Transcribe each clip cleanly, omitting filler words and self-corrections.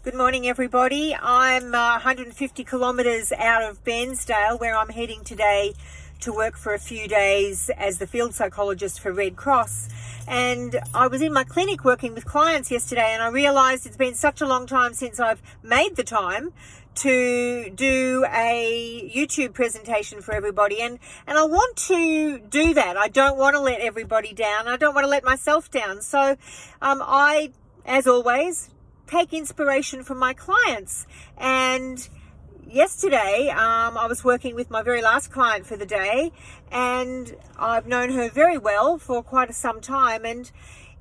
Good morning, everybody. I'm 150 kilometres out of Bairnsdale, where I'm heading today to work for a few days as the field psychologist for Red Cross. And I was in my clinic working with clients yesterday, and I realised it's been such a long time since I've made the time to do a YouTube presentation for everybody, and I want to do that. I don't want to let everybody down. I don't want to let myself down. So I, as always, take inspiration from my clients. And yesterday I was working with my very last client for the day, and I've known her very well for quite some time, and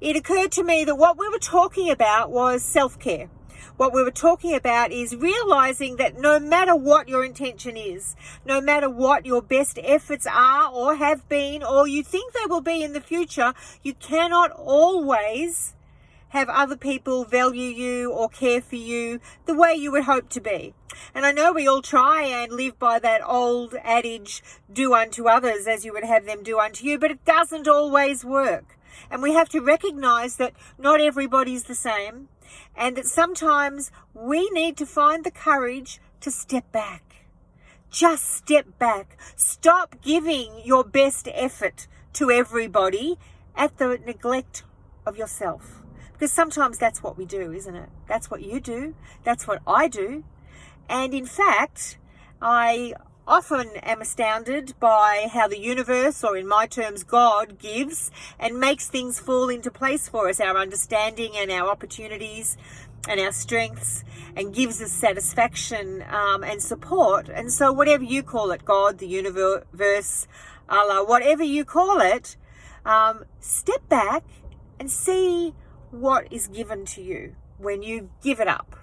it occurred to me that what we were talking about was self-care. What we were talking about is realizing that no matter what your intention is, no matter what your best efforts are or have been or you think they will be in the future, you cannot always have other people value you or care for you the way you would hope to be. And I know we all try and live by that old adage, do unto others as you would have them do unto you, but it doesn't always work. And we have to recognize that not everybody's the same, and that sometimes we need to find the courage to step back. Just step back. Stop giving your best effort to everybody at the neglect of yourself. Because sometimes that's what we do, isn't it? That's what you do. That's what I do. And in fact, I often am astounded by how the universe, or in my terms, God, gives and makes things fall into place for us, our understanding and our opportunities and our strengths, and gives us satisfaction and support. And so whatever you call it, God, the universe, Allah, whatever you call it, step back and see what is given to you when you give it up.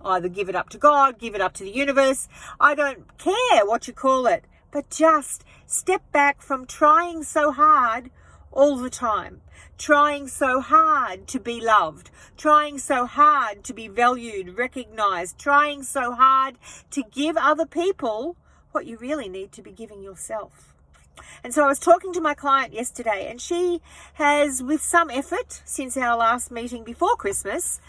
Either give it up to God, give it up to the universe. I don't care what you call it, but just step back from trying so hard all the time, trying so hard to be loved, trying so hard to be valued, recognized, trying so hard to give other people what you really need to be giving yourself. And so I was talking to my client yesterday, and she has, with some effort since our last meeting before Christmas,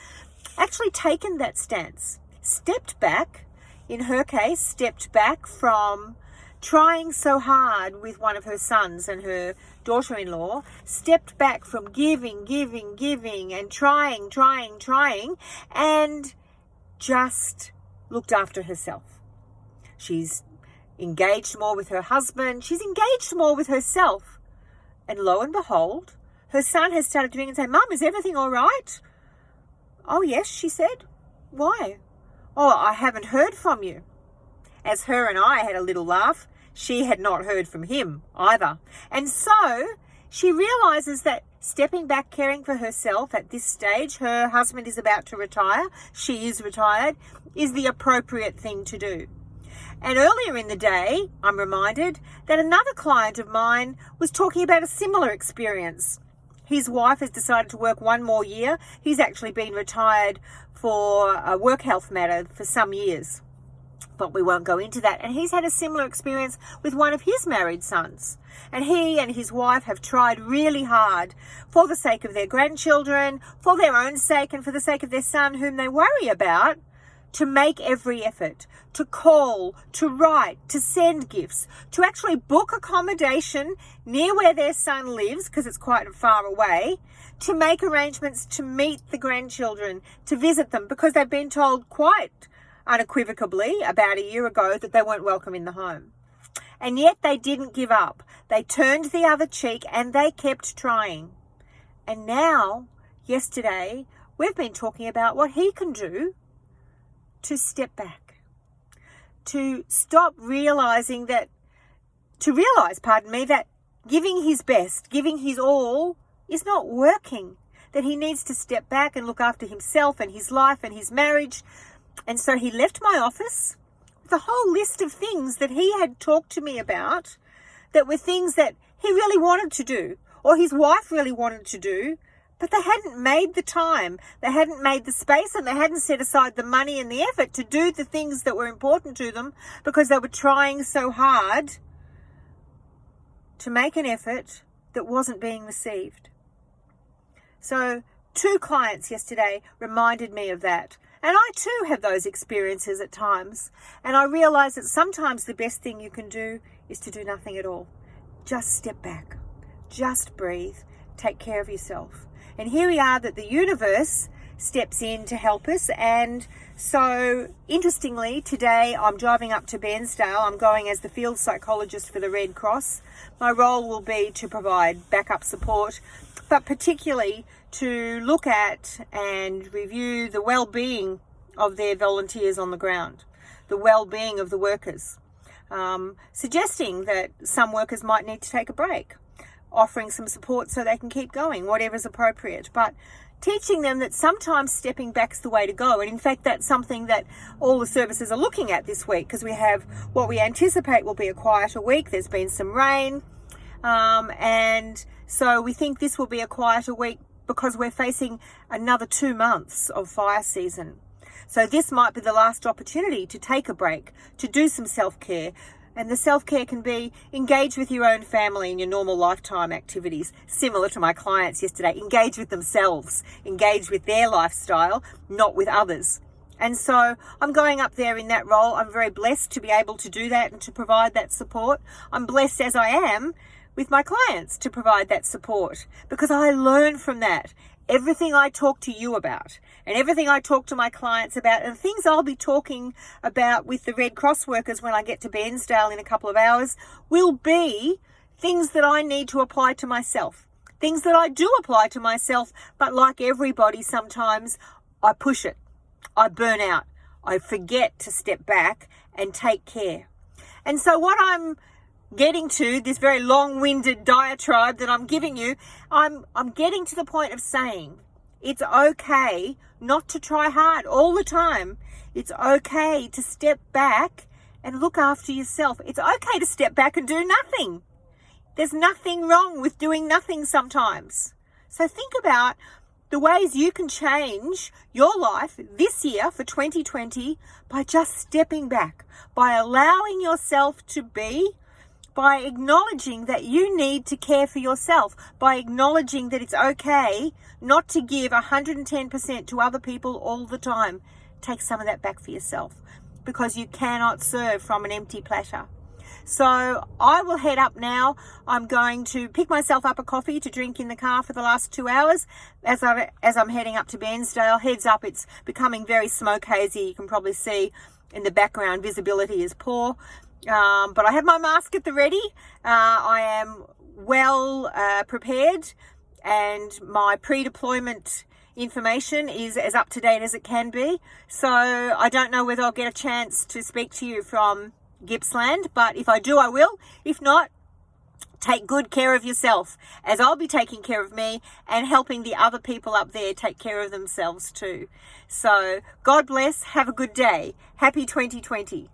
actually taken that stance, stepped back, in her case, stepped back from trying so hard with one of her sons and her daughter-in-law, stepped back from giving, and trying, and just looked after herself. She's engaged more with her husband. She's engaged more with herself. And lo and behold, her son has started doing and saying, "Mum, is everything all right?" "Oh, yes," she said. "Why?" "Oh, I haven't heard from you." As her and I had a little laugh, she had not heard from him either. And so she realizes that stepping back, caring for herself at this stage, her husband is about to retire, she is retired, is the appropriate thing to do. And earlier in the day, I'm reminded that another client of mine was talking about a similar experience. His wife has decided to work one more year. He's actually been retired for a work health matter for some years, but we won't go into that. And he's had a similar experience with one of his married sons. And he and his wife have tried really hard for the sake of their grandchildren, for their own sake, and for the sake of their son, whom they worry about, to make every effort, to call, to write, to send gifts, to actually book accommodation near where their son lives, because it's quite far away, to make arrangements to meet the grandchildren, to visit them, because they've been told quite unequivocally about a year ago that they weren't welcome in the home. And yet they didn't give up. They turned the other cheek and they kept trying. And now, yesterday, we've been talking about what he can do to step back, to realize that giving his best, giving his all is not working, that he needs to step back and look after himself and his life and his marriage. And so he left my office with a whole list of things that he had talked to me about that were things that he really wanted to do, or his wife really wanted to do, but they hadn't made the time, they hadn't made the space, and they hadn't set aside the money and the effort to do the things that were important to them, because they were trying so hard to make an effort that wasn't being received. So 2 clients yesterday reminded me of that. And I too have those experiences at times. And I realize that sometimes the best thing you can do is to do nothing at all. Just step back, just breathe, take care of yourself. And here we are that the universe steps in to help us. And so interestingly, today I'm driving up to Bairnsdale. I'm going as the field psychologist for the Red Cross. My role will be to provide backup support, but particularly to look at and review the well-being of their volunteers on the ground, the well-being of the workers, suggesting that some workers might need to take a break, offering some support so they can keep going, whatever's appropriate, but teaching them that sometimes stepping back's the way to go. And in fact, that's something that all the services are looking at this week, because we have what we anticipate will be a quieter week. There's been some rain, and so we think this will be a quieter week because we're facing another 2 months of fire season. So this might be the last opportunity to take a break, to do some self-care. And the self-care can be engage with your own family in your normal lifetime activities, similar to my clients yesterday. Engage with themselves, engage with their lifestyle, not with others. And so I'm going up there in that role. I'm very blessed to be able to do that and to provide that support. I'm blessed as I am with my clients to provide that support, because I learn from that. Everything I talk to you about and everything I talk to my clients about, and things I'll be talking about with the Red Cross workers when I get to Bairnsdale in a couple of hours, will be things that I need to apply to myself. Things that I do apply to myself, but like everybody, sometimes I push it. I burn out. I forget to step back and take care. And so what I'm getting to, this very long-winded diatribe that I'm giving you, I'm getting to the point of saying it's okay not to try hard all the time. It's okay to step back and look after yourself. It's okay to step back and do nothing. There's nothing wrong with doing nothing sometimes. So think about the ways you can change your life this year for 2020 by just stepping back, by allowing yourself to be, by acknowledging that you need to care for yourself, by acknowledging that it's okay not to give 110% to other people all the time. Take some of that back for yourself, because you cannot serve from an empty platter. So I will head up now. I'm going to pick myself up a coffee to drink in the car for the last 2 hours as I'm heading up to Bairnsdale. Heads up, it's becoming very smoke hazy. You can probably see in the background, visibility is poor. But I have my mask at the ready. I am well prepared, and my pre-deployment information is as up to date as it can be. So I don't know whether I'll get a chance to speak to you from Gippsland, but if I do, I will. If not, take good care of yourself, as I'll be taking care of me and helping the other people up there take care of themselves too. So God bless. Have a good day. Happy 2020.